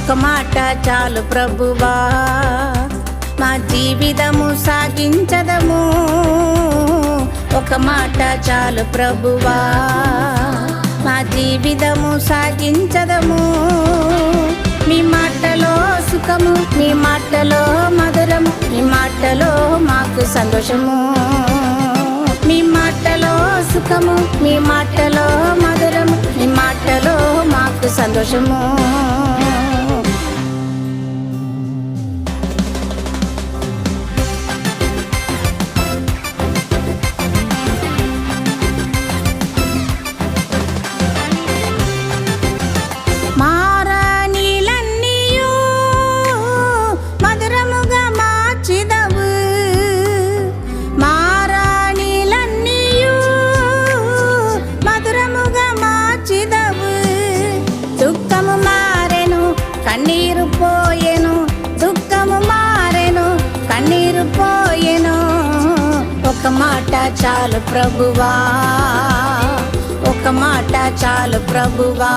ఒక మాట చాలు ప్రభువా, మా జీవితము సాగించదము. ఒక మాట చాలు ప్రభువా, మా జీవితము సాగించదము. మీ మాటలో సుఖము, మీ మాటలో మధురము, మీ మాటలో మాకు సంతోషము. మీ మాటలో సుఖము, మీ మాటలో మధురము, మీ మాటలో మాకు సంతోషము. కన్నీరు పోయెను, దుఃఖము మారెను, కన్నీరు పోయెను. ఒక మాట చాలు ప్రభువా, ఒక మాట చాలు ప్రభువా.